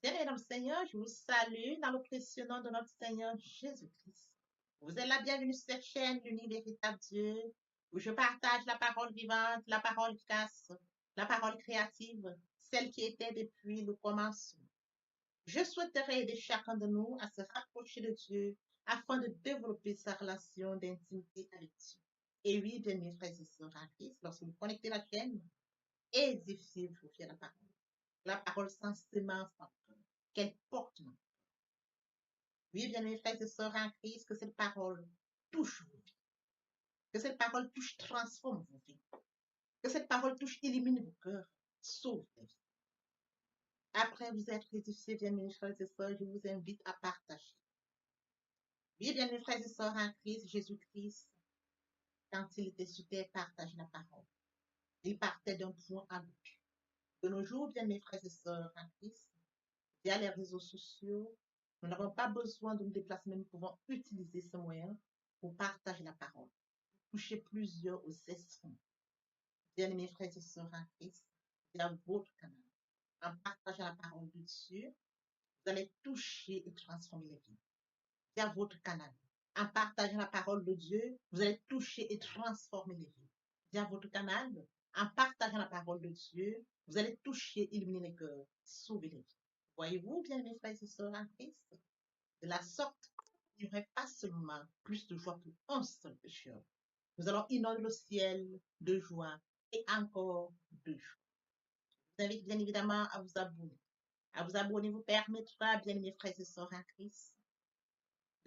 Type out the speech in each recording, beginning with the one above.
Bien-aimés dans le Seigneur, je vous salue dans le précieux nom de notre Seigneur Jésus-Christ. Vous êtes la bienvenue sur cette chaîne, l'unique véritable Dieu, où je partage la parole vivante, la parole efficace, la parole créative, celle qui était depuis le commencement. Je souhaiterais aider chacun de nous à se rapprocher de Dieu afin de développer sa relation d'intimité avec Dieu. Et oui, bien-aimés frères et sœurs en Christ, lorsque vous connectez la chaîne, édifiez-vous sur la parole. La parole sans semence en cœur, qu'elle porte. Oui, bien-aimés frères et sœurs en Christ, que cette parole touche vos vies, que cette parole touche, transforme vos vies, que cette parole touche, illumine vos cœurs, sauve les vies. Après vous être édifiés, bien-aimés frères et sœurs, je vous invite à partager. Oui, bien-aimés frères et sœurs en Christ, Jésus-Christ, quand il était sur terre, partage la parole. Il partait d'un point à l'autre. De nos jours, bien-aimés frères et sœurs en Christ, via les réseaux sociaux, nous n'avons pas besoin de nous déplacer, mais nous pouvons utiliser ce moyen pour partager la parole, toucher plusieurs aux esprits. Bien-aimés frères et sœurs en Christ, via votre canal, en partageant la parole de Dieu, vous allez toucher et transformer les vies. Via votre canal, en partageant la parole de Dieu, vous allez toucher et transformer les vies. Via votre canal, en partageant la parole de Dieu, vous allez toucher, illuminer les cœurs, sauver les vies. Voyez-vous, bien-aimés frères et sœurs en Christ, de la sorte, il n'y aurait pas seulement plus de joie pour un seul pécheur. Nous allons inonder le ciel de joie et encore de joie. Je vous invite bien évidemment à vous abonner. À vous abonner vous permettra, bien aimés frères et sœurs en Christ,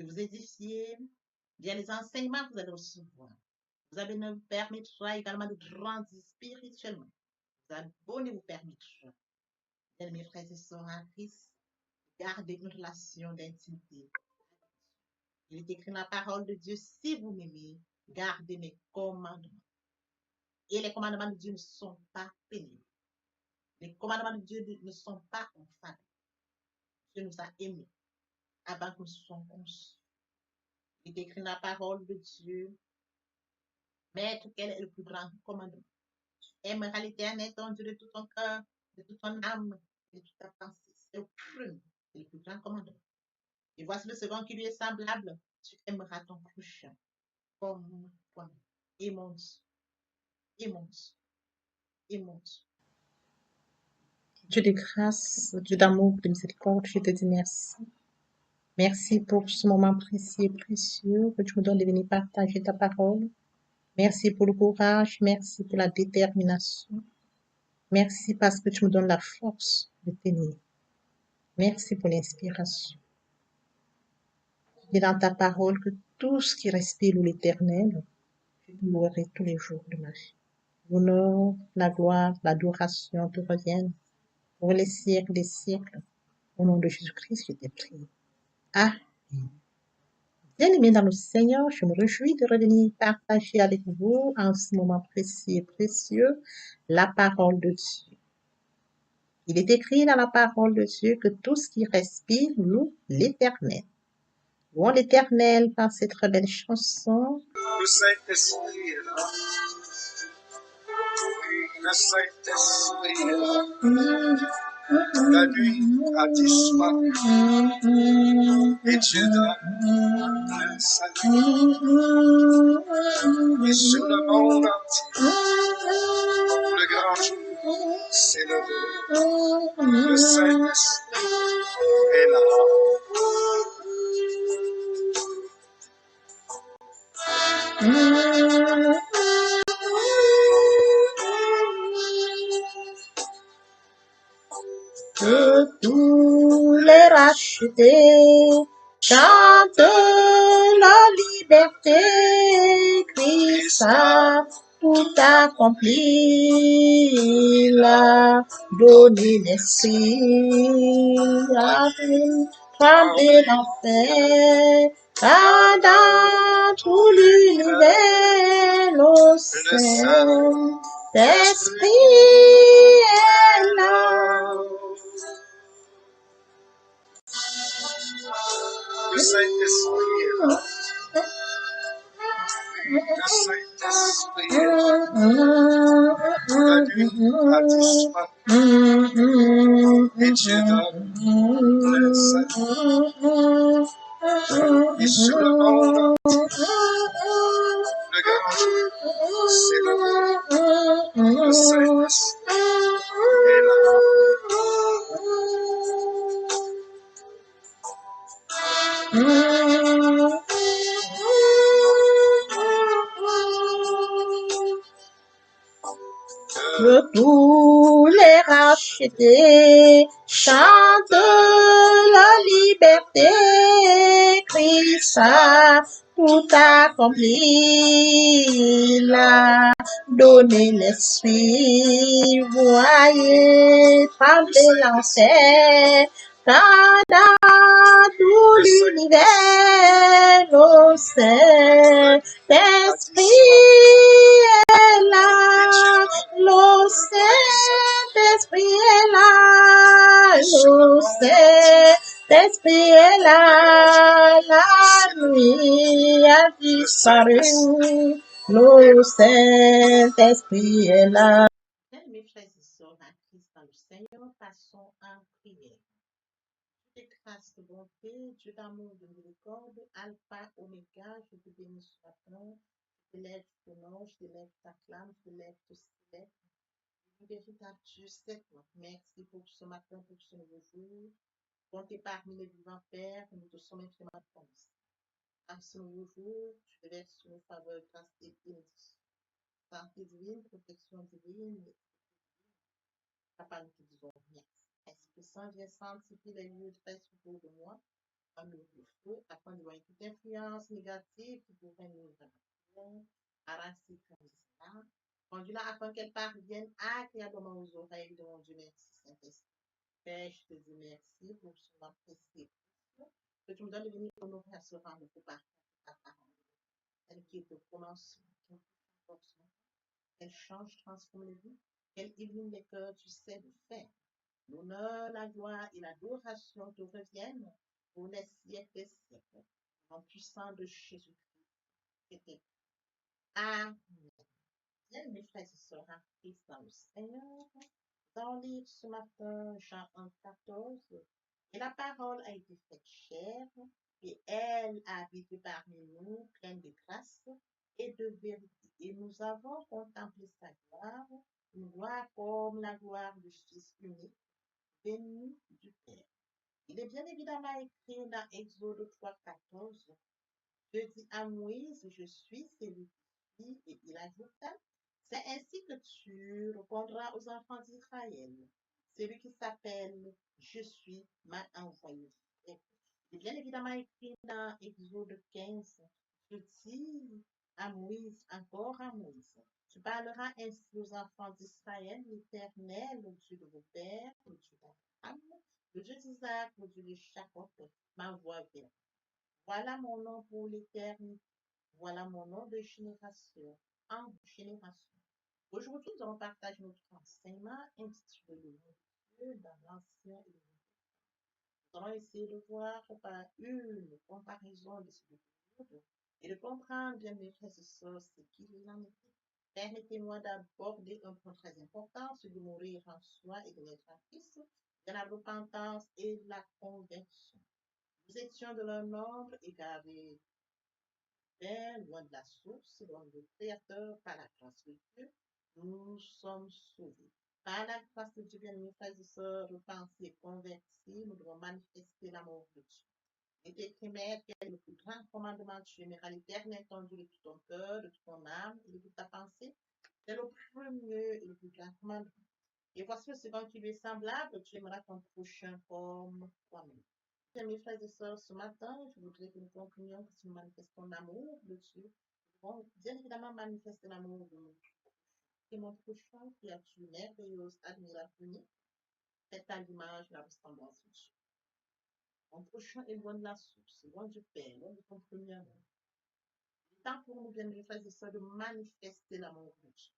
de vous édifier via les enseignements que vous allez recevoir. Vous abonner vous permettra également de grandir spirituellement. Vous abonner vous permettra, bien aimés frères et sœurs en Christ, de garder une relation d'intimité. Il est écrit dans la parole de Dieu, si vous m'aimez, gardez mes commandements. Et les commandements de Dieu ne sont pas pénibles. Les commandements de Dieu ne sont pas infâmes. Dieu nous a aimés avant que nous soyons conçus. Il est écrit dans la parole de Dieu, Maître, quel est le plus grand commandement? Tu aimeras l'Éternel, ton Dieu, de tout ton cœur, de toute ton âme, et de toute ta pensée. C'est le premier, c'est le plus grand commandement. Et voici le second qui lui est semblable. Tu aimeras ton prochain comme toi-même. Et mon Dieu, et mon Dieu, et mon Dieu. Dieu de grâce, Dieu d'amour, de miséricorde, je te dis merci. Merci pour ce moment précieux et précieux que tu me donnes de venir partager ta parole. Merci pour le courage, merci pour la détermination. Merci parce que tu me donnes la force de tenir. Merci pour l'inspiration. Et dans ta parole que tout ce qui respire l'Éternel, je te louerai tous les jours de ma vie. L'honneur, la gloire, l'adoration te reviennent pour les siècles des siècles. Au nom de Jésus-Christ, je t'ai prié. Amen. Bien-aimés dans le Seigneur, je me réjouis de revenir partager avec vous en ce moment précieux et précieux la parole de Dieu. Il est écrit dans la parole de Dieu que tout ce qui respire loue l'Éternel. Louons l'Éternel par cette très belle chanson. Le Saint-Esprit est là. Le Saint-Esprit est là. La nuit a disparu et Dieu donne le salut. Et sur le monde entier, le grand jour s'est levé. Le Saint-Esprit est là. Que tous les rachetés chantent la liberté, Christ a tout accompli, il a donné l'esprit, a tremblé l'enfer, car dans tout l'univers, le Saint-Esprit est là. Le Saint-Esprit est là. Le Saint-Esprit est là. La nuit a disparu Et Dieu donne le salut. Et sur le monde, le grand, c'est l'amour. Le Saint-Esprit est Que tous les rachetés chantent la liberté. Christ a tout accompli. Il a donné l'esprit. Voyez trembler l'enfer. Quand dans tout l'univers, le Saint-Esprit est là. Le Saint-Esprit est là. Le Saint-Esprit est là. La nuit a disparu. Le Saint-Esprit est là. Mes frères et sœurs en Christ dans le Seigneur, passons en prière. Dieu de grâce de bonté, Dieu d'amour, de miséricorde, Alpha, Oméga, je te bénis ce matin, je te lève ton nom, je te lève ta clame, je te lève ton célèbre. Véritable Dieu, c'est toi. Merci pour ce matin, pour ce nouveau jour. Comptez parmi les vivants Père, nous te sommes infiniment reconnaissants. À ce nouveau jour, je te laisse sur nos faveurs, grâce et bénédiction. Santé divine, protection divine, papa, nous te disons merci. Esprit Saint, viens sanctifier les lieux très autour de moi, en nous le feu, afin de voir toute influence négative qui pourrait nous arracher comme ça. Conduis-la afin qu'elle parvienne agréablement aux oreilles de mon Dieu. Merci, Saint-Esprit. Père, je te dis merci pour ce moment précieux. Que tu me donnes de venir honorer à ce rang pour partager ta parole. Elle qui est au commencement, qui est au forcement. Elle change, transforme les vies. Elle illumine les cœurs, tu sais le faire. L'honneur, la gloire et l'adoration te reviennent pour les siècles des siècles. En puissant de Jésus-Christ. Amen. Bien, mes frères et sœurs en Christ dans le Seigneur, dans le livre ce matin, Jean 1,14, et la parole a été faite chair, et elle a habité parmi nous, pleine de grâce et de vérité. Et nous avons contemplé sa gloire, une gloire comme la gloire du Fils unique, venu du Père. Il est bien évidemment écrit dans Exode 3,14, Dieu dit à Moïse, je suis celui qui suis, et il ajouta, c'est ainsi que tu répondras aux enfants d'Israël. Celui qui s'appelle Je suis m'a envoyé. Et bien évidemment écrit dans Exode 15, je dis à Moïse, encore à Moïse, tu parleras ainsi aux enfants d'Israël, l'Éternel, le Dieu de vos pères, le Dieu d'Abraham, le Dieu d'Isaac, le Dieu de Jacob, m'envoie vers. Voilà mon nom pour l'éternité. Voilà mon nom de génération en génération. Aujourd'hui, nous allons partager notre enseignement intitulé Le nom de Dieu dans l'Ancien et le Nouveau. Nous allons essayer de voir par une comparaison de ce livre et de comprendre, bien mes frères et sœurs, ce qu'il en était. Permettez-moi d'aborder un point très important, celui de mourir en soi et de l'être en Christ, de la repentance et de la conversion. Nous étions de leur nombre égarés, loin de la source, loin du Créateur, par la grâce de Dieu, nous sommes sauvés. Par la grâce de Dieu, bien mes frères et sœurs, repentis, convertis, nous devons manifester l'amour de Dieu. Il est écrit, mais quel est le plus grand commandement de Dieu, aimeras l'Éternel ton Dieu de tout ton cœur, de toute ton âme et de toute ta pensée. C'est le premier et le plus grand commandement. Et voici le second qui lui est semblable, tu aimeras ton prochain comme toi-même. Bien, mes frères et sœurs, ce matin, je voudrais que nous comprenions que si nous manifestons l'amour de Dieu, nous devons bien évidemment manifester l'amour de nous. Et mon prochain, créature merveilleuse, admirable, unique, faite à l'image de la ressemblance de Dieu. Mon prochain est loin de la source, loin du Père, loin de ton premier amour. Il est temps pour nous, bien, mes frères et sœurs, de manifester l'amour de Dieu.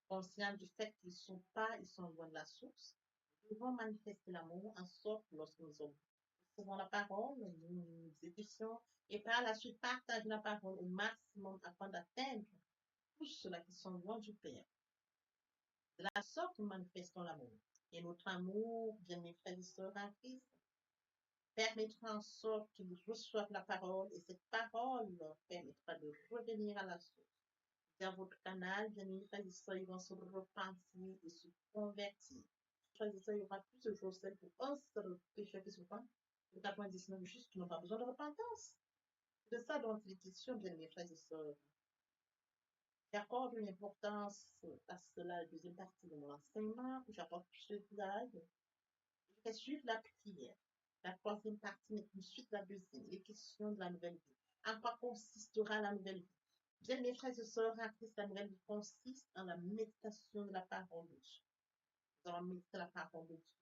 Conscients du fait qu'ils sont loin de la source, nous devons manifester l'amour en sorte lorsque nous recevons la parole, nous éditions et par la suite partageons la parole au maximum afin d'atteindre tous ceux-là qui sont loin du Père. De la sorte, nous manifestons l'amour. Et notre amour, bien mes frères et sœurs en Christ, permettra en sorte qu'ils reçoivent la parole et cette parole leur permettra de revenir à la source. Dans votre canal, bien mes frères et sœurs, ils vont se repentir et se convertir. Frères et sœurs, il y aura plus de choses pour un seul péché qui se repent. Le 99 juste qui n'ont pas besoin de repentance. C'est de ça dont il est question, bien mes frères et sœurs. J'accorde une importance à cela, la deuxième partie de mon enseignement, où j'apporte ce slide. Je vais suivre la prière. La troisième partie n'est qu'une suite de la deuxième, les questions de la nouvelle vie. En quoi consistera la nouvelle vie? Bien, mes frères et sœurs, en Christ, la nouvelle vie consiste en la méditation de la parole de Dieu. Nous allons méditer la parole de Dieu,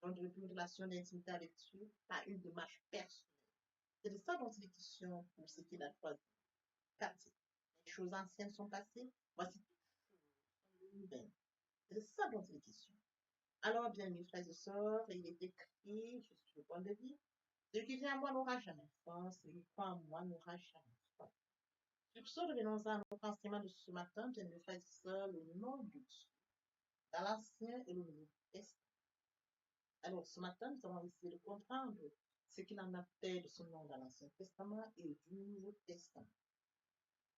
dans une relation d'intimité avec Dieu, pas une démarche personnelle. C'est de ça dont il est question pour ce qui est la troisième partie. Les choses anciennes sont passées, voici toutes choses nouvelles. C'est de ça dont il est question. Alors, bien, mes frères et sœurs, il est écrit, je suis le point de vie, celui qui vient à moi n'aura jamais faim, celui qui croit en moi n'aura jamais faim. Sur ce, revenons à notre enseignement de ce matin, bien, mes frères et sœurs, le nom de Dieu, dans l'Ancien et le Nouveau Testament. Alors, ce matin, nous allons essayer de comprendre ce qu'il en a fait de ce nom dans l'Ancien Testament et du Nouveau Testament.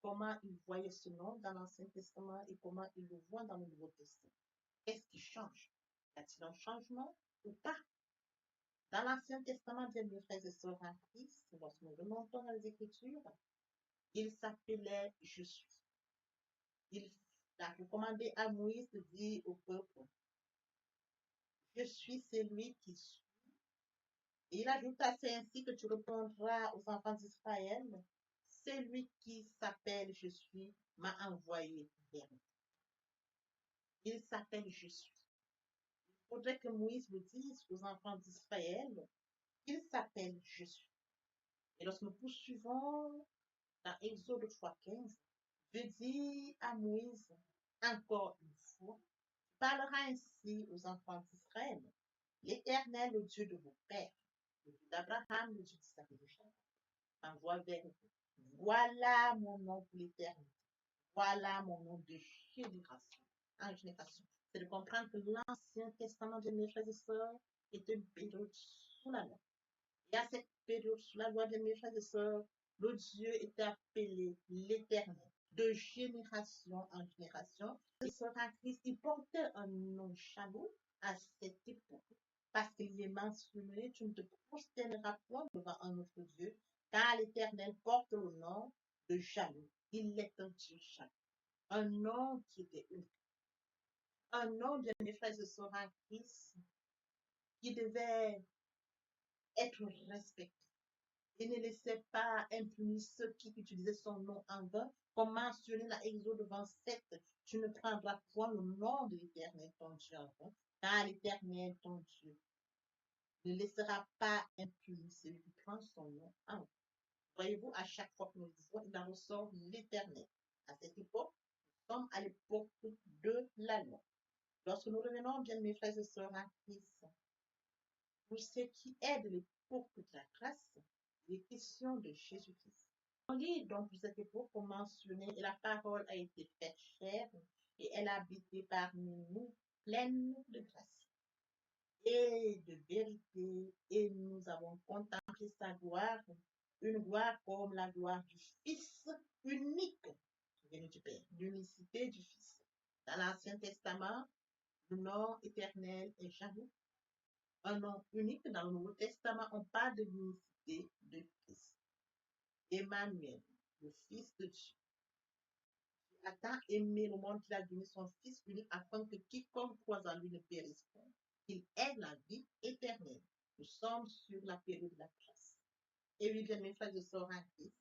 Comment il voyait ce nom dans l'Ancien Testament et comment il le voit dans le Nouveau Testament. Qu'est-ce qui change? Y a-t-il un changement ou pas? Dans l'Ancien Testament, bien mes frères et sœurs en Christ, lorsque nous remontons dans les Écritures, il s'appelait Je suis. Il a recommandé à Moïse de dire au peuple, Je suis celui qui suis. Et il ajouta, c'est ainsi que tu répondras aux enfants d'Israël, celui qui s'appelle Je suis m'a envoyé vers vous. Il s'appelle Je suis. Il faudrait que Moïse le dise aux enfants d'Israël, il s'appelle Je suis. Et lorsque nous poursuivons dans Exode 3:15, Dieu dit à Moïse, encore une fois, parlera ainsi aux enfants d'Israël, l'Éternel, le Dieu de vos pères, le Dieu d'Abraham, le Dieu d'Isaac et de Jacob, envoie vers vous. Voilà mon nom pour l'éternité. Voilà mon nom de génération en génération. C'est de comprendre que l'Ancien Testament de mes frères et sœurs est une période sous la loi. Et à cette période sous la loi de mes frères et sœurs, le Dieu était appelé l'Éternel. De génération en génération, et sera Christ, il portait un nom chameau à cette époque. Parce qu'il est mentionné, tu ne te prosterneras point devant un autre Dieu, car l'Éternel porte le nom de Jaloux. Il est un Dieu jaloux. Un nom qui était unique. Un nom de mes frères et sœurs en Christ qui devait être respecté. Il ne laissait pas impuni ceux qui utilisaient son nom en vain, comme mentionné dans Exode 27. Tu ne prendras point le nom de l'Éternel ton Dieu en vain, car l'Éternel ton Dieu ne laissera pas impuni celui qui prend son nom en vain. Voyez-vous, à chaque fois que nous disons, il en ressort l'Éternel. À cette époque, nous sommes à l'époque de la loi. Lorsque nous revenons, bien mes frères et sœurs en Christ, pour ce qui est de l'époque de la grâce, les questions de Jésus-Christ. On lit donc pour cette époque pour mentionner, et la parole a été faite chair, et elle a habité parmi nous, pleine de grâce et de vérité, et nous avons contemplé sa gloire, une gloire comme la gloire du Fils unique, venu du Père, l'unicité du Fils. Dans l'Ancien Testament, le nom éternel est Jahwe. Un nom unique dans le Nouveau Testament, on parle de l'unicité de Christ. Emmanuel, le Fils de Dieu, a tant aimé le monde qu'il a donné son Fils unique afin que quiconque croise en lui ne périsse point, qu'il ait la vie éternelle. Nous sommes sur la période de la grâce. Et oui, bien, mes frères et sœurs en Christ,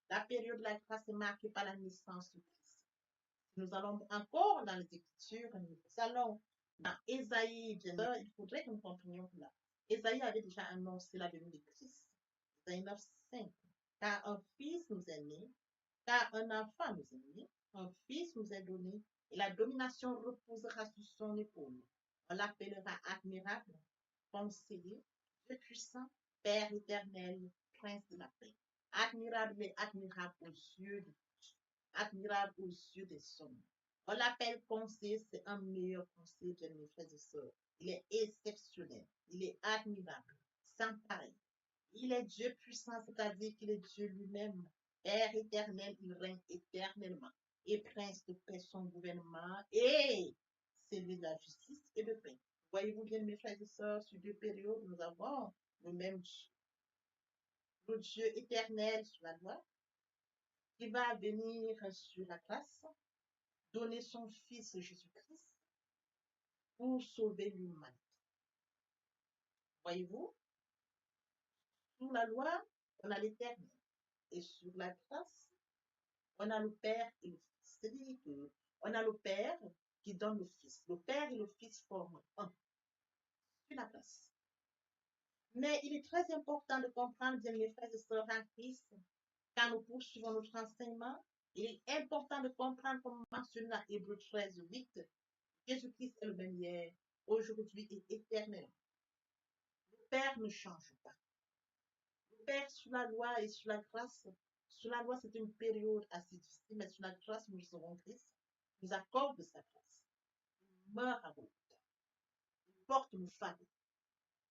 la période de la grâce est marquée par la naissance de Christ. Nous allons encore dans les Écritures, nous allons dans Ésaïe, bien sûr, il faudrait que nous comprenions là. Ésaïe avait déjà annoncé la venue de Christ. Ésaïe 9:5. Car un fils nous est né, car un enfant nous est né, un fils nous est donné, et la domination reposera sur son épaule. On l'appellera admirable, conseiller, Dieu puissant, Père éternel, prince de la paix. Admirable et admirable aux yeux de Dieu, admirable aux yeux des hommes. On l'appelle conseiller, c'est un meilleur conseiller, bien mes frères et sœurs. Il est exceptionnel, il est admirable, sans pareil. Il est Dieu puissant, c'est-à-dire qu'il est Dieu lui-même. Père éternel, il règne éternellement. Et prince de paix, son gouvernement, et celui de la justice et de paix. Voyez-vous bien, mes frères et sœurs, sur deux périodes, nous avons le même Dieu. Le Dieu éternel sur la loi, qui va venir sur la grâce, donner son Fils Jésus-Christ pour sauver l'humanité. Voyez-vous, sous la loi, on a l'éternel. Et sur la grâce, on a le Père et le Fils. C'est-à-dire qu'on a le Père qui donne le Fils. Le Père et le Fils forment un sur la grâce. Mais il est très important de comprendre, bien mes frères et sœurs en Christ, quand nous poursuivons notre enseignement, il est important de comprendre, comme mentionné dans Hébreu 13, 8, Jésus-Christ est le même hier, aujourd'hui et éternellement. Le Père ne change pas. Le Père sous la loi et sous la grâce, sous la loi c'est une période assez difficile, mais sous la grâce nous serons Christ, nous accorde sa grâce. Il meurt à vous. Il porte nos fardeaux.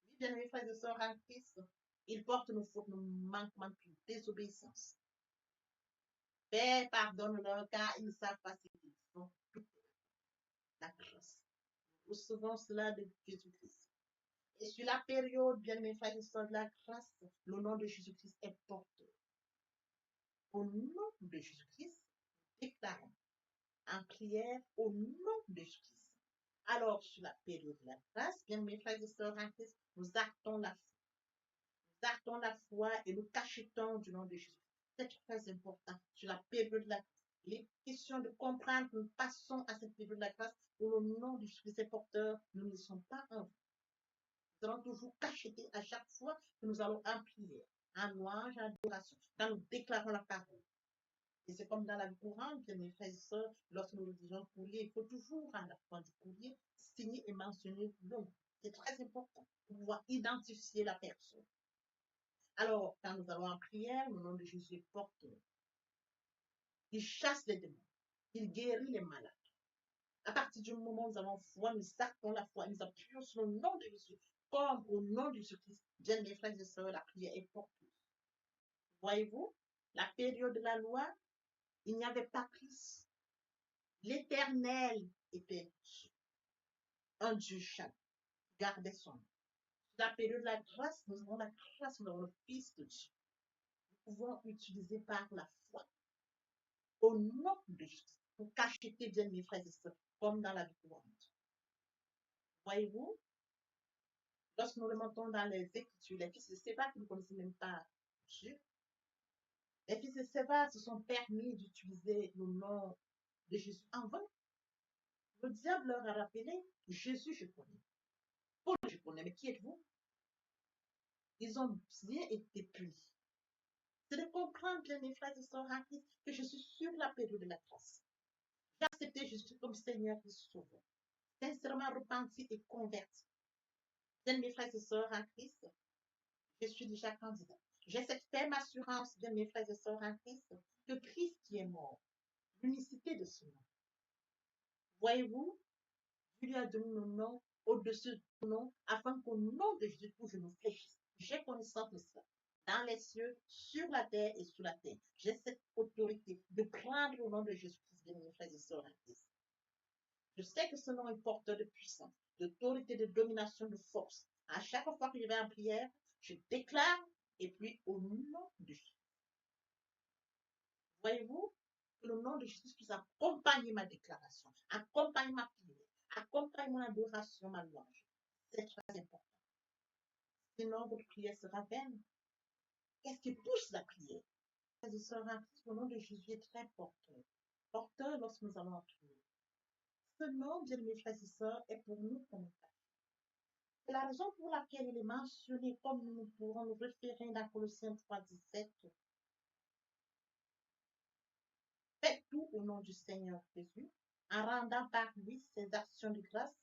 Oui, bien mes frères et sœurs en Christ, il porte nos fautes, nos manquements, nos désobéissances. Père, pardonne-leur car ils ne savent pas ce qu'ils font. La grâce. Nous recevons cela de Jésus-Christ. Et sur la période, bien mes frères et sœurs, de la grâce, le nom de Jésus-Christ est porté. Au nom de Jésus-Christ, déclarons en prière au nom de Jésus-Christ. Alors, sur la période de la grâce, bien mes frères et sœurs en Christ, nous actons la foi. Nous actons la foi et nous cachetons du nom de Jésus. C'est très important. Sur la période de la grâce, il est question de comprendre que nous passons à cette période de la grâce où le nom de Jésus-Christ est porteur. Nous ne sommes pas en vous. Nous allons toujours cacheter à chaque fois que nous allons en prière, en louange, en adoration, quand nous déclarons la parole. Et c'est comme dans la vie courante, mes frères et sœurs, lorsque nous disons courrier, il faut toujours, à la fin du courrier, signer et mentionner le nom. C'est très important pour pouvoir identifier la personne. Alors, quand nous allons en prière, le nom de Jésus est porteur. Il chasse les démons. Il guérit les malades. À partir du moment où nous avons foi, nous actons la foi, nous appuyons sur le nom de Jésus, comme au nom de Jésus-Christ. Bien, mes frères et sœurs, la prière est porteuse. Voyez-vous, la période de la loi, il n'y avait pas Christ. L'Éternel était un Dieu chaque, gardait son nom. La période de la grâce, nous avons la grâce, nous avons le Fils de Dieu. Nous pouvons utiliser par la foi, au nom de Jésus, pour cacheter bien mes frères et sœurs, comme dans la vie courante. Voyez-vous, lorsque nous remontons dans les Écritures, les fils de Séba qui ne connaissaient même pas Dieu, les fils de Séba se sont permis d'utiliser le nom de Jésus en vain. Le diable leur a rappelé, Jésus, je connais. Paul, je connais, mais qui êtes-vous? Ils ont bien été punis. C'est de comprendre, bien mes frères et sœurs en Christ, que je suis sur la période de la grâce. J'ai accepté Jésus comme Seigneur et Sauveur. Sincèrement repenti et converti. Bien mes frères et sœurs en Christ, je suis déjà candidat. J'ai cette ferme assurance, bien mes frères et sœurs en Christ, que Christ qui est mort, l'unicité de ce nom. Voyez-vous, Dieu lui a donné le nom au-dessus du nom, afin qu'au nom de Jésus, je me fléchisse. J'ai connaissance de cela. Dans les cieux, sur la terre et sous la terre. J'ai cette autorité de prendre le nom de Jésus-Christ, bien mes frères et sœurs en Christ. Je sais que ce nom est porteur de puissance, d'autorité, de domination, de force. À chaque fois que je vais en prière, je déclare et puis au nom de Jésus. Voyez-vous, que le nom de Jésus puisse accompagner ma déclaration, accompagner ma prière, accompagner mon adoration, ma louange. C'est très important. Sinon, votre prière sera vaine. Qu'est-ce qui pousse la prière? Le nom de Jésus est très porteur. Porteur lorsque nous allons en prière. Ce nom, bien mes frères et sœurs, est pour nous comme c'est la raison pour laquelle il est mentionné, comme nous pourrons nous référer dans Colossiens 3, 17. Faites tout au nom du Seigneur Jésus, en rendant par lui ses actions de grâce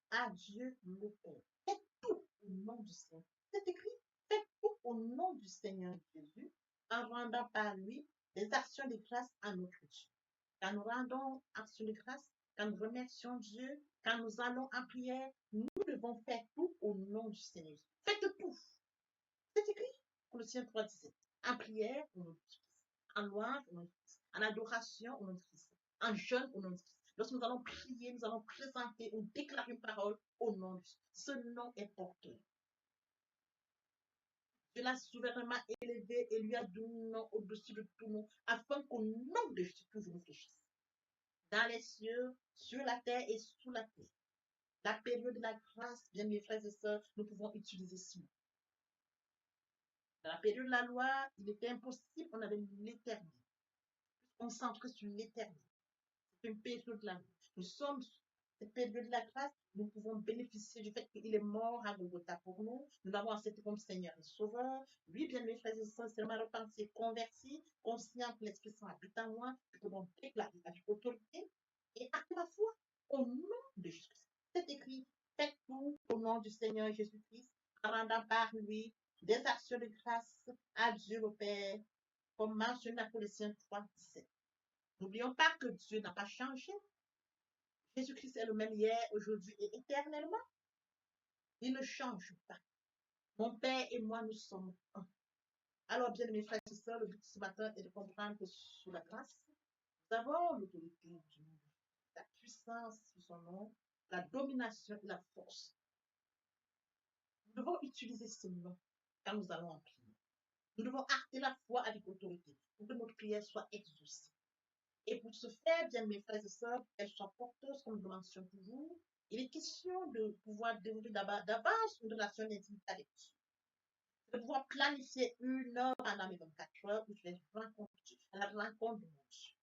à Dieu le Père. Faites tout au nom du Seigneur. C'est écrit, faites tout au nom du Seigneur Jésus, en rendant par lui des actions de grâce à notre Dieu. Quand nous rendons action de grâce, quand nous remercions Dieu, quand nous allons en prière, nous devons faire tout au nom du Seigneur. Faites tout. C'est écrit. Colossiens 3:17. En prière, au nom de Christ. En louange, au nom de Christ. En adoration, au nom de Christ. En jeûne, au nom de Christ. Lorsque nous allons prier, nous allons présenter ou déclarer une parole au nom de Christ. Ce nom est porteur. Dieu l'a souverainement élevé et lui a donné un nom au-dessus de tout nom, afin qu'au nom de Jésus, que vous réfléchissez. Dans les cieux, sur la terre et sous la terre. La période de la grâce, bien mes frères et sœurs, nous pouvons utiliser ce nom. Dans la période de la loi, il était impossible, on avait l'éternel. On centre sur l'éternel. C'est une période de la vie. Nous sommes cette période de la grâce, nous pouvons bénéficier du fait qu'il est mort à Golgotha pour nous. Nous l'avons accepté comme Seigneur et Sauveur. Lui, bien mes frères et sœurs, c'est ma repenti, converti, conscient que l'Esprit Saint habite en moi. Nous pouvons déclarer avec autorité et avec la foi au nom de Jésus. C'est écrit, faites tout au nom du Seigneur Jésus-Christ, en rendant par lui des actions de grâce à Dieu le Père, comme mentionné dans Colossiens 3:17. N'oublions pas que Dieu n'a pas changé. Jésus-Christ est le même hier, aujourd'hui et éternellement. Il ne change pas. Mon Père et moi, nous sommes un. Alors, bien mes frères et sœurs, le but ce matin est de comprendre que sous la grâce, nous avons l'autorité du monde, la puissance sous son nom, la domination et la force. Nous devons utiliser ce nom quand nous allons en prier. Nous devons acter la foi avec autorité pour que notre prière soit exaucée. Et pour ce faire, bien mes frères et sœurs, qu'elles soient porteuses, comme je le mentionne toujours, il est question de pouvoir développer d'avance une relation d'intimité avec Dieu. De pouvoir planifier une heure pendant mes 24 heures où je vais rencontrer à la rencontre de mon Dieu.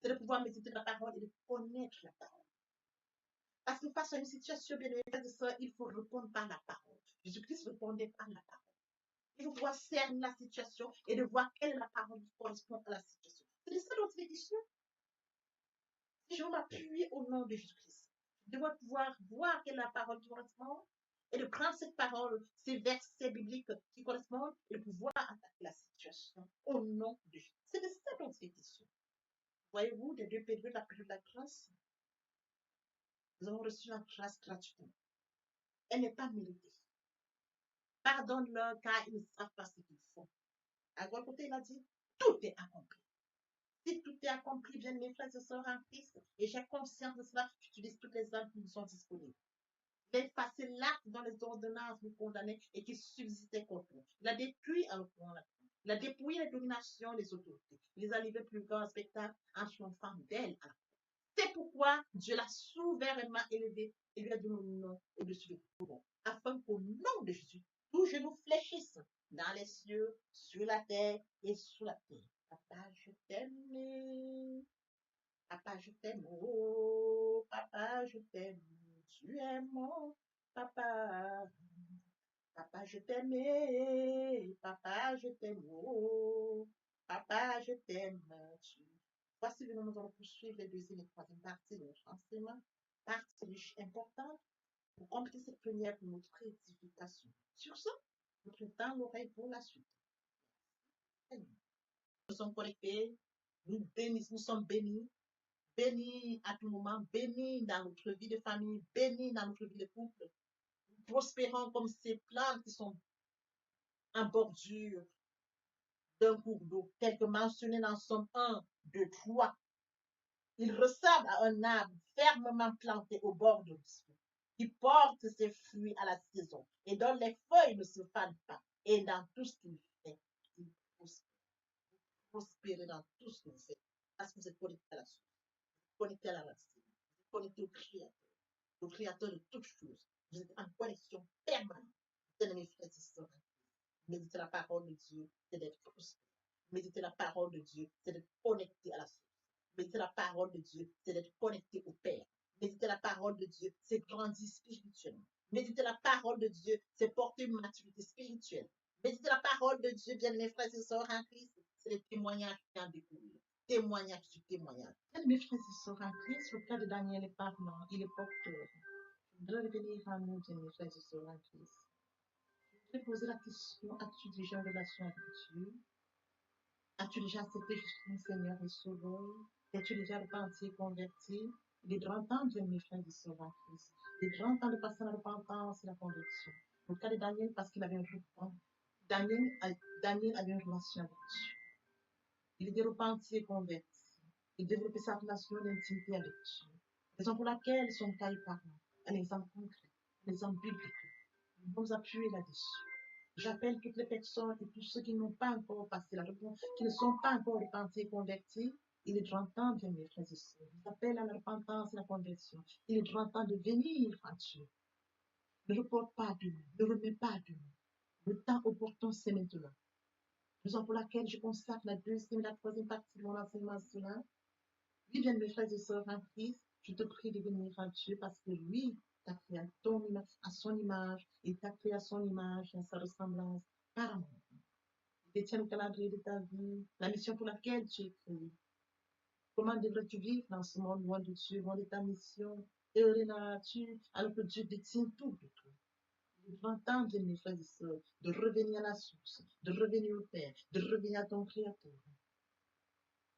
C'est de pouvoir méditer la parole et de connaître la parole. Parce que face à une situation, bien mes frères et sœurs, il faut répondre par la parole. Jésus-Christ répondait par la parole. Il faut pouvoir cerner la situation et de voir quelle est la parole qui correspond à la situation. C'est de ça dont il est question. Si je m'appuie au nom de Jésus-Christ, je dois pouvoir voir quelle est la parole qui correspond et de prendre cette parole, ces versets bibliques qui correspondent et de pouvoir attaquer la situation au nom de Jésus. C'est de ça dont il est question. Voyez-vous, des deux périodes, la période de la grâce, nous avons reçu la grâce gratuitement. Elle n'est pas méritée. Pardonne-leur car ils ne savent pas ce qu'ils font. À côté, il a dit, tout est accompli. Si tout est accompli, bien mes frères et sœurs en Christ, et j'ai conscience de cela, j'utilise toutes les armes qui nous sont disponibles. D'effacer l'acte dont les ordonnances nous condamnaient et qui subsistait contre nous. Il a détruit en reprenant la croix. Il a dépouillé les dominations des autorités. Il les a livrés plus grand spectacle en triomphant d'elle. C'est pourquoi Dieu l'a souverainement élevé et lui a donné le nom au-dessus de tout nom, afin qu'au nom de Jésus, tout genou fléchisse dans les cieux, sur la terre et sous la terre. Papa, je t'aime. Papa, je t'aime. Oh, papa, je t'aime. Tu es mon papa. Papa, je t'aime. Papa, je t'aime. Oh, papa, je t'aime. Voici nous allons poursuivre les deuxième et troisième parties de notre enseignement. Partie importante pour compléter cette première pour notre édification. Sur ce, nous prêtons l'oreille pour la suite. Nous sommes connectés, nous sommes bénis. Bénis à tout moment, bénis dans notre vie de famille, bénis dans notre vie de couple. Nous prospérons comme ces plantes qui sont en bordure d'un cours d'eau, tel que mentionné dans Somme 1, 2, 3. Il ressemble à un arbre fermement planté au bord de l'eau, qui porte ses fruits à la saison et dont les feuilles ne se fanent pas. Et dans tout ce qu'il fait, il prospère dans tout ce qu'il fait. Parce que vous êtes connecté à la source, connecté à la racine, connecté au Créateur. Le créateur de toutes choses. Vous êtes en connexion permanente. Bien-aimés frères et sœurs, méditer la parole de Dieu, c'est d'être prospère. Méditer la parole de Dieu, c'est d'être connecté à la source. Méditer la parole de Dieu, c'est d'être connecté au Père. Méditer la parole de Dieu, c'est grandir spirituellement. Méditer la parole de Dieu, c'est porter une maturité spirituelle. Méditer la parole de Dieu, bien-aimés frères et sœurs en Christ, c'est le témoignage qui en découle. Témoignage sur témoignage. Mes frères et sœurs en Christ, le cas de Daniel est parlant, il est porteur. Je voudrais revenir à nous, mes frères et sœurs en Christ. Je voudrais poser la question, as-tu déjà une relation avec Dieu? As-tu déjà accepté Jésus ton Seigneur et Sauveur? Es-tu déjà repenti et converti? Il est grand temps, bien mes frères et sœurs en Christ. Il est grand temps de passer à la repentance et la conversion. Dans le cas de Daniel, parce qu'il avait un repent. Daniel avait une relation avec Dieu. Il était repenti et converti. Il développait sa relation d'intimité avec Dieu. Raison pour laquelle son cas est parlant. Un exemple concret, un exemple biblique. Nous nous appuyer là-dessus. J'appelle toutes les personnes et tous ceux qui n'ont pas encore passé la repentance, qui ne sont pas encore repentis et convertis. Il est grand temps, bien mes frères et sœurs. J'appelle à la repentance et la conversion. Il est grand temps de venir à Dieu. Ne reporte pas demain, ne remets pas demain. Le temps opportun, c'est maintenant. Raison pour laquelle je consacre la deuxième et la troisième partie de mon enseignement à cela. Oui, bien mes frères et sœurs en Christ, je te prie de venir à Dieu parce que lui t'a créé à son image, il t'a créé à son image et à sa ressemblance par amour. Il détient le calendrier de ta vie, la mission pour laquelle tu es créé. Comment devrais-tu vivre dans ce monde loin de Dieu, loin de ta mission? Et tu alors que Dieu détient tout de toi. Il est grand temps, bien mes frères et sœurs, de revenir à la source, de revenir au Père, de revenir à ton Créateur.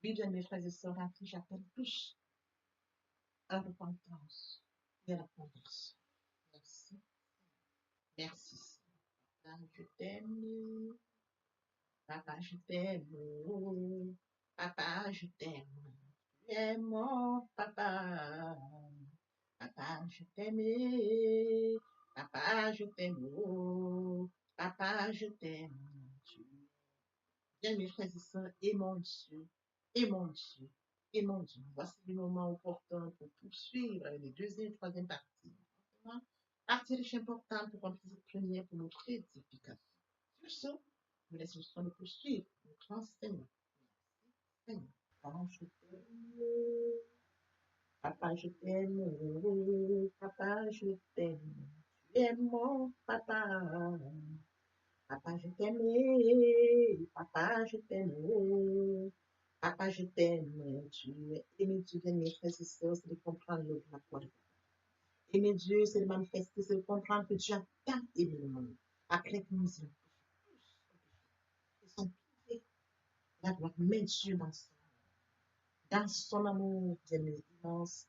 Oui, bien mes frères et sœurs, à qui j'appelle tous à la repentance et à la conversion. Merci. Merci. Papa, je t'aime. Papa, je t'aime. Papa, je t'aime. Tu es mon papa. Papa, je t'aime. Papa, je t'aime. Papa, je t'aime. Bien, mes frères et sœurs, et mon Dieu, et mon Dieu, et mon Dieu. Voici le moment opportun pour poursuivre les deuxième et troisième parties. Partie riche importante pour remplir cette première pour notre édification. Sur ce, nous laissons le temps de poursuivre notre enseignement. Seigneur, papa, je t'aime. Papa, je t'aime. Papa, je t'aime. Tu es mon papa. Papa, je t'aime. Papa, je t'aime. Papa, je t'aime. Tu es aimé, tu viens, mes frères et sœurs, c'est de comprendre le la foi. Aimer Dieu, c'est de manifester, c'est de comprendre que Dieu a tant aimé le monde. Après que nous sommes ils sont privés d'avoir mis Dieu dans son amour, bien immense,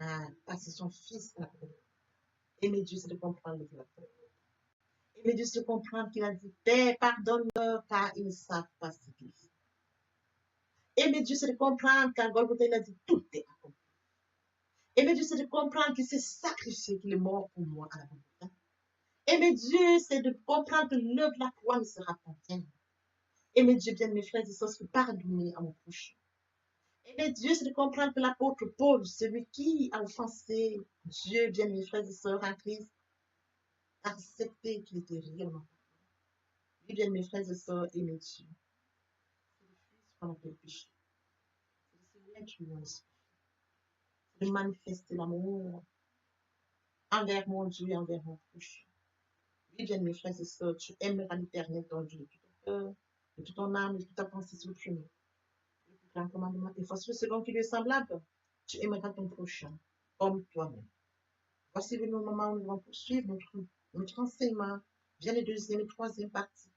à passer son fils à la croix. Aimer Dieu, c'est de comprendre la foi. Aimer Dieu, c'est de comprendre qu'il a dit, Père, pardonne-leur, car ils ne savent pas ce qu'ils font. Aimer Dieu, c'est de comprendre qu'à Golgotha, il a dit, tout est accompli. Aimer Dieu, c'est de comprendre qu'il s'est sacrifié, qu'il est mort pour moi à la Golgotha. Aimer Dieu, c'est de comprendre que l'œuvre de la croix ne sera pas vaine. Aimer Dieu, bien mes frères et sœurs, c'est pardonner à mon prochain. Aimer Dieu, c'est de comprendre que l'apôtre Paul, celui qui a offensé Dieu, bien mes frères et sœurs en Christ, a accepté qu'il était réellement. Oui, bien mes frères et sœurs, aimer Dieu. C'est de fuir ce qu'on appelle péché. C'est de se mettre loin de ce de manifester l'amour envers mon Dieu et envers mon prochain. Oui, bien mes frères et sœurs, tu aimeras l'Éternel ton Dieu de tout ton cœur, de toute ton âme, de toute ta pensée sur le premier. Le plus grand commandement, et voici le second qui lui est semblable. Tu aimeras ton prochain comme toi-même. Voici le moment où nous allons poursuivre notre enseignement via les deuxième et troisième parties.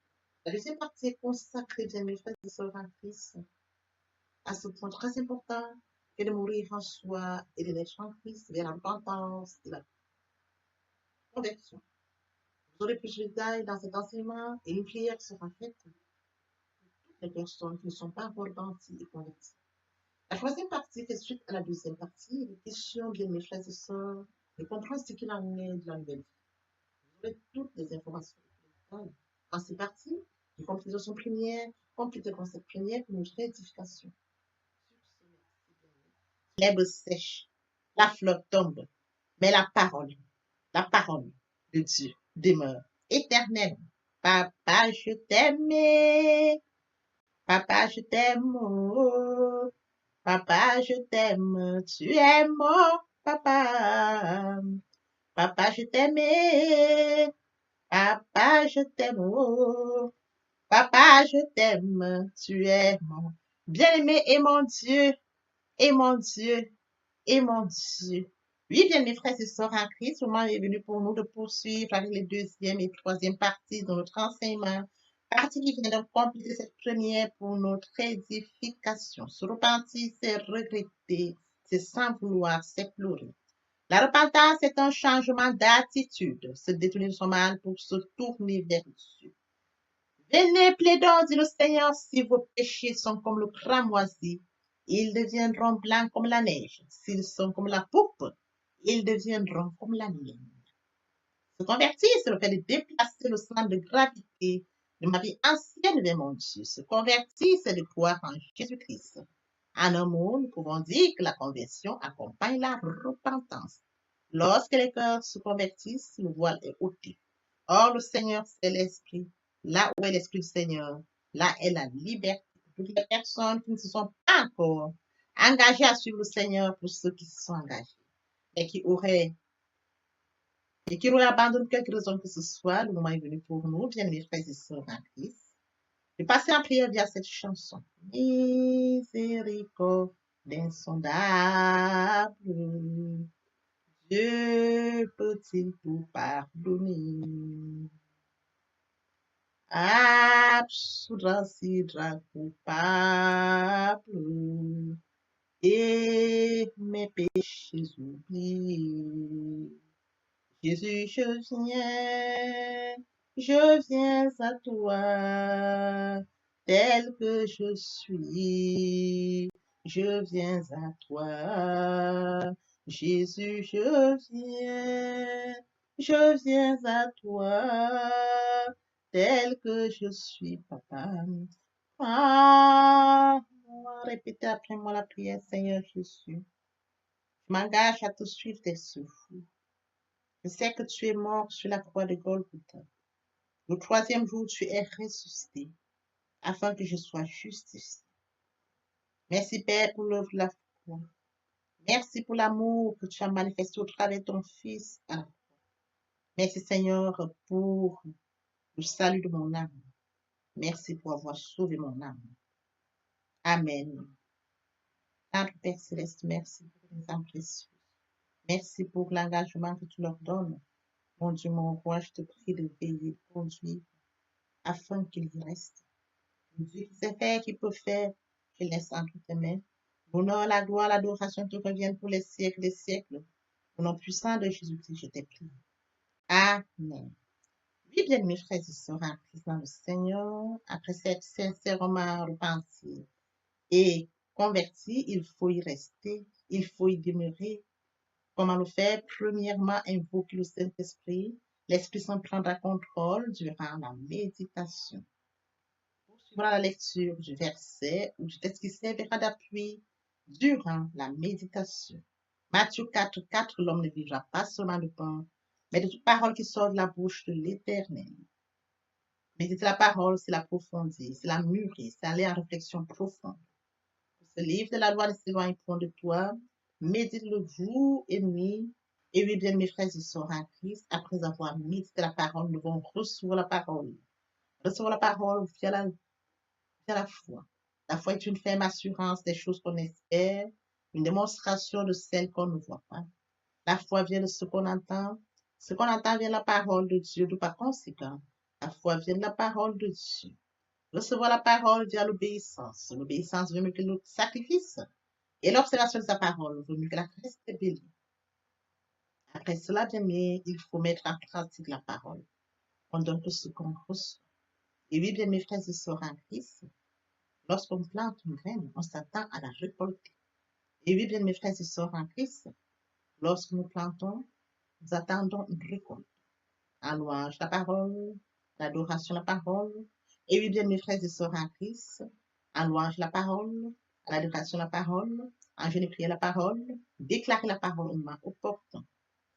La deuxième partie est consacrée, bien mes frères et sœurs en Christ, à ce point très important que de mourir en soi et de naître en Christ vers la repentance et la conversion. Vous aurez plus de détails dans cet enseignement et une prière sera faite pour toutes les personnes qui ne sont pas encore repenties et converties. La troisième partie fait suite à la deuxième partie. Il est question, bien mes frères et sœurs, de comprendre ce qu'il en est de la nouvelle vie. Vous aurez toutes les informations. En ces parties, nous compléterons première, compléterons cette première pour notre édification. L'herbe sèche, la fleur tombe, mais la parole de Dieu demeure éternelle. Papa, je t'aime. Papa, je t'aime. Oh. Papa, je t'aime. Tu es mon papa. Papa, je t'aime. Papa, je t'aime. Oh. Papa, je t'aime. Tu es mon bien-aimé et mon Dieu. Et mon Dieu. Et mon Dieu. Oui, bien mes frères et sœurs en Christ, le moment est venu pour nous de poursuivre avec les deuxième et troisième parties de notre enseignement. partie qui vient de compléter cette première pour notre édification. Se repentir, c'est regretter, c'est sans vouloir, c'est pleurer. La repentance est un changement d'attitude, se détourner de son mal pour se tourner vers Dieu. Venez, plaidons, dit le Seigneur, si vos péchés sont comme le cramoisi, ils deviendront blancs comme la neige. S'ils sont comme la pourpre, ils deviendront comme la laine. Se convertir, c'est le fait de déplacer le centre de gravité de ma vie ancienne vers mon Dieu. Se convertir, c'est de croire en Jésus-Christ. En un mot, nous pouvons dire que la conversion accompagne la repentance. Lorsque les cœurs se convertissent, le voile est ôté. Or, le Seigneur, c'est l'Esprit. Là où est l'Esprit du Seigneur, là est la liberté. Toutes les personnes qui ne se sont pas encore engagées à suivre le Seigneur, pour ceux qui se sont engagés et qui auraient abandonné quelque raison que ce soit, le moment est venu pour nous, bien mes frères et sœurs en Christ, de passer en prière via cette chanson. Miséricorde insondable, Dieu peut-il tout pardonner? Absoudra coupable et mes péchés oubliés. Jésus, je viens à toi, tel que je suis. Je viens à toi, Jésus, je viens à toi, tel que je suis, papa. Ah, répétez après moi la prière, Seigneur Jésus. Je m'engage à te suivre tes souffles. Je sais que tu es mort sur la croix de Golgotha. Le troisième jour, tu es ressuscité, afin que je sois justifié. Merci, Père, pour l'œuvre de la foi. Merci pour l'amour que tu as manifesté au travers de ton Fils. Merci, Seigneur, pour le salut de mon âme. Merci pour avoir sauvé mon âme. Amen. Notre Père Céleste, merci pour les âmes précieuses. Merci pour l'engagement que tu leur donnes. Mon Dieu, mon roi, je te prie de veiller, de conduire, afin qu'il y reste. Dieu qui sait faire, qui peut faire, je laisse entre tes mains. L'honneur, la gloire, l'adoration te reviennent pour les siècles des siècles. Au nom puissant de Jésus-Christ, je t'ai prié. Amen. Oui, bien, mes frères et sœurs, en Christ dans le Seigneur, après cette sincèrement repentie et converti, il faut y rester, il faut y demeurer. Comment le faire? Premièrement, invoquer le Saint-Esprit. L'Esprit Saint prendra contrôle durant la méditation. Poursuivra la lecture du verset ou du texte qui servira d'appui durant la méditation. Matthieu 4, 4, l'homme ne vivra pas seulement de pain, mais de toute parole qui sort de la bouche de l'Éternel. Méditer la parole, c'est l'approfondir, c'est la mûrir, c'est aller en réflexion profonde. Ce livre de la loi ne s'éloigne point de toi, médite-le jour et nuit. Et oui, bien, mes frères et sœurs en Christ, après avoir médité la parole, nous devons recevoir la parole. Recevoir la parole via la foi. La foi est une ferme assurance des choses qu'on espère, une démonstration de celles qu'on ne voit pas. La foi vient de ce qu'on entend. Ce qu'on entend vient de la parole de Dieu, de par conséquent. La foi vient de la parole de Dieu. Recevoir la parole via l'obéissance. L'obéissance veut mieux que le sacrifice. Et l'observation de sa parole veut mieux que la reste bélie. Après cela, bien aimé, il faut mettre en pratique la parole. On donne tout ce qu'on reçoit. Et oui, bien mes frères et sœurs en Christ, lorsqu'on plante une graine, on s'attend à la récolter. Et oui, bien mes frères et sœurs en Christ, lorsque nous plantons, nous attendons une récolte. En louange la parole, l'adoration la parole. Et oui, bien mes frères et sœurs en Christ, en louange la parole, l'adoration la parole, en jeûne et prière la parole, déclarer la parole au moment opportun.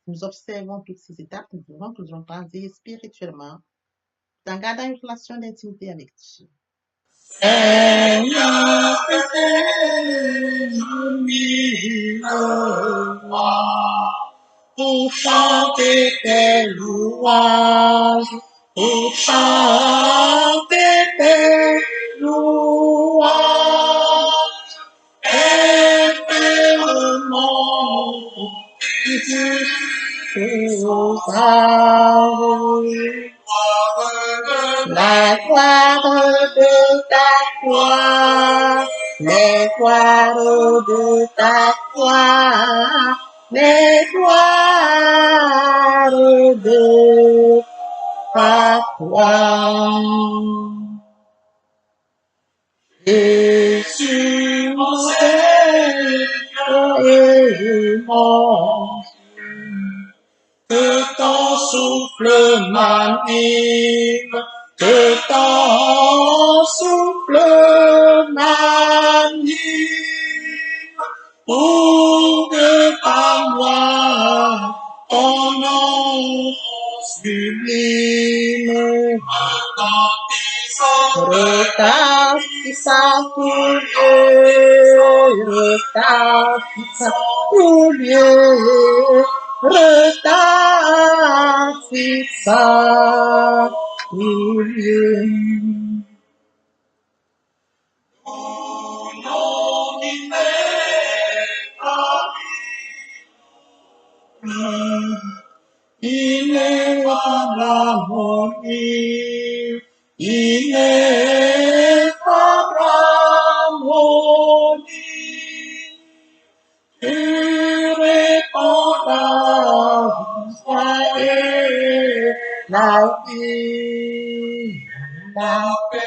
Nous observons toutes ces étapes, nous verrons que nous allons grandir spirituellement, en gardant une relation d'intimité avec Dieu. Seigneur, pour chanter tes louanges, pour chanter tes louanges, éternellement, tu nous as la gloire de ta croix, les gloires de ta croix, les gloires de ta croix. Jésus, mon Seigneur et mon que ton souffle m'anime, que ton souffle m'anime, pour que par moi ton nom sublime retentissant pour Dieu, retentissant pour Dieu, retentissant pour Dieu. Ineffable harmonie, ineffable harmonie, irrépondable et la vie, la paix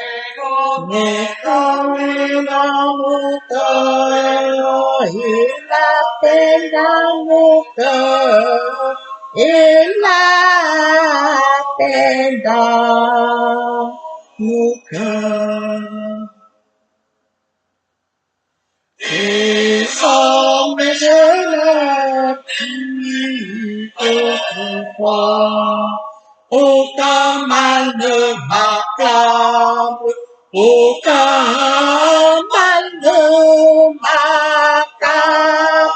dans mon cœur, et la paix dans mon cœur, et la paix dans mon cœur. Désormais je ne puis autrefois, aucun mal ne m'accable, aucun mal ne m'accable.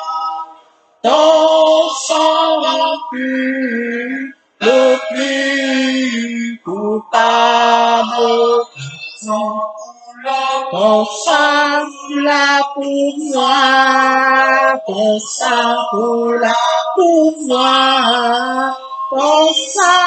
Ton sang pur, le plus coupable, ton sang là pour moi, ton sang là pour moi, ton sang